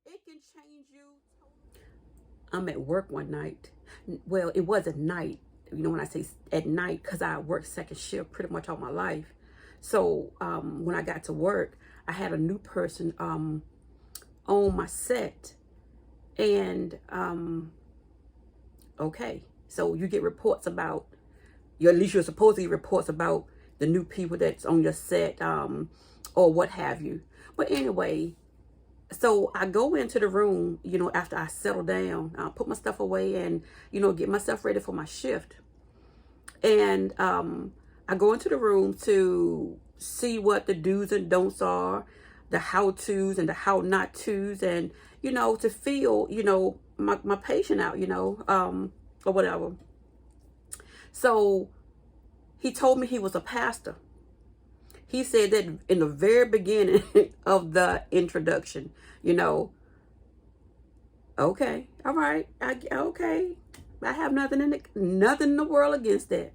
It can change you totally. I'm at work one night. Well, it was at night. You know, when I say at night, because I worked second shift pretty much all my life. So when I got to work, I had a new person on my set. And okay, so you get reports about, at least you're supposed to get reports about the new people that's on your set, or what have you. But anyway, so I go into the room, you know, after I settle down, I'll put my stuff away and, you know, get myself ready for my shift. And I go into the room to see what the do's and don'ts are, the how-tos and the how-not-tos, and, you know, to feel, you know, my patient out, you know, or whatever. So he told me he was a pastor. He said that in the very beginning of the introduction, you know. Okay, all right, okay. I have nothing in the world against that.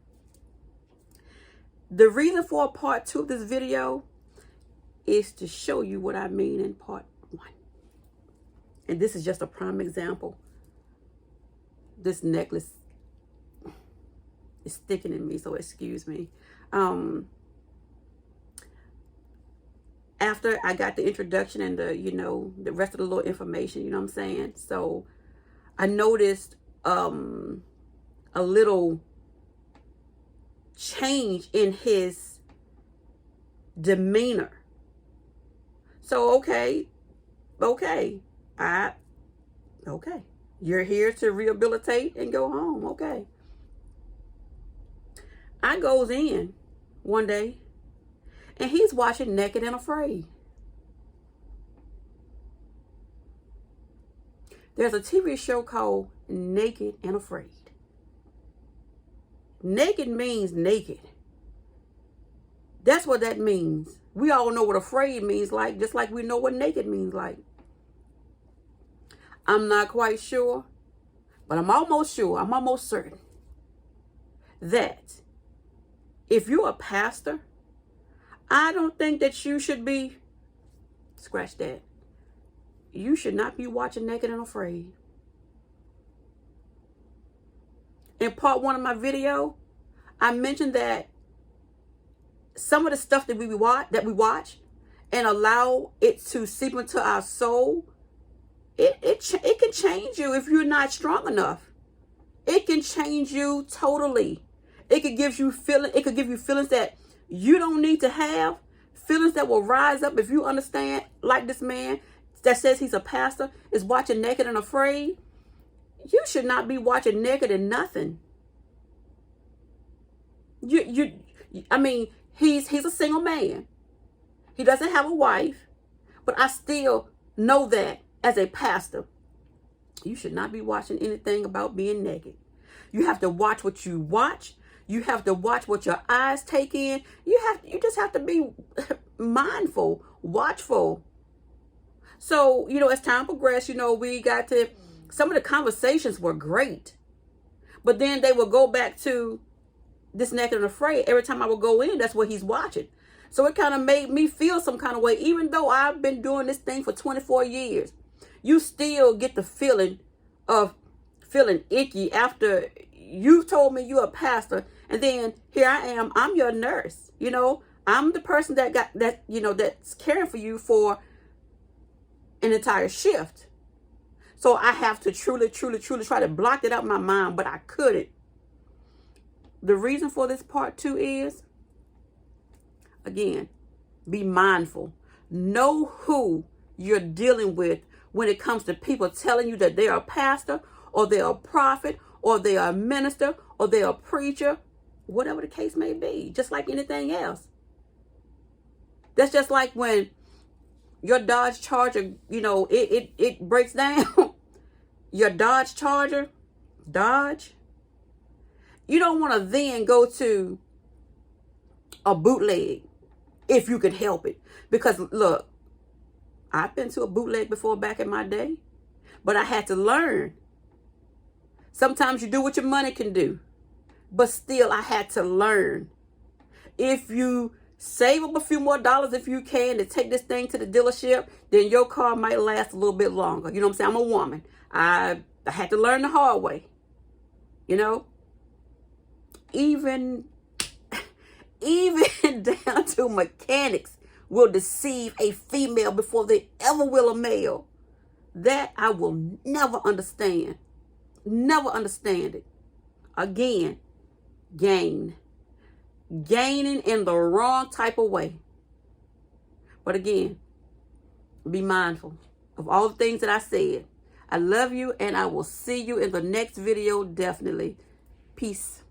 The reason for part 2 of this video is to show you what I mean in part 1. And this is just a prime example. This necklace is sticking in me, so excuse me. After I got the introduction and the, you know, the rest of the little information, you know what I'm saying? So I noticed a little change in his demeanor. So okay, you're here to rehabilitate and go home. Okay. I goes in one day and he's watching Naked and Afraid. There's a TV show called Naked and Afraid. Naked means naked. That's what that means. We all know what afraid means like, just like we know what naked means like. I'm not quite sure, but I'm almost sure, I'm almost certain that if you're a pastor, I don't think that you should be, scratch that, you should not be watching Naked and Afraid. In part 1 of my video, I mentioned that some of the stuff that we watch and allow it to seep into our soul, it can change you if you're not strong enough. It can change you totally. It could give you feelings that you don't need to have, feelings that will rise up if you understand, like this man that says he's a pastor is watching Naked and Afraid. You should not be watching Naked and nothing. I mean, he's a single man. He doesn't have a wife, but I still know that as a pastor, you should not be watching anything about being naked. You have to watch what you watch. You have to watch what your eyes take in. You just have to be mindful, watchful. So, you know, as time progressed, you know, we got to, some of the conversations were great, but then they would go back to this Naked and Afraid. Every time I would go in, that's what he's watching. So it kind of made me feel some kind of way, even though I've been doing this thing for 24 years. You still get the feeling of feeling icky after you told me you're a pastor, and then here I am, I'm your nurse. You know, I'm the person that you know, that's caring for you for an entire shift. So I have to truly try to block it out of my mind, but I couldn't. The reason for this part 2 is, again, be mindful. Know who you're dealing with when it comes to people telling you that they're a pastor, or they're a prophet, or they're a minister, or they're a preacher, whatever the case may be, just like anything else. That's just like when your Dodge Charger, you know, it breaks down. Your Dodge Charger, you don't want to then go to a bootleg if you can help it. Because look, I've been to a bootleg before back in my day, but I had to learn. Sometimes you do what your money can do, but still I had to learn. If you Save up a few more dollars if you can to take this thing to the dealership. Then your car might last a little bit longer. You know what I'm saying? I'm a woman. I had to learn the hard way. You know? Even down to mechanics will deceive a female before they ever will a male. That I will never understand. Never understand it. Again, gaining in the wrong type of way. But again, be mindful of all the things that I said. I love you, and I will see you in the next video, definitely. Peace.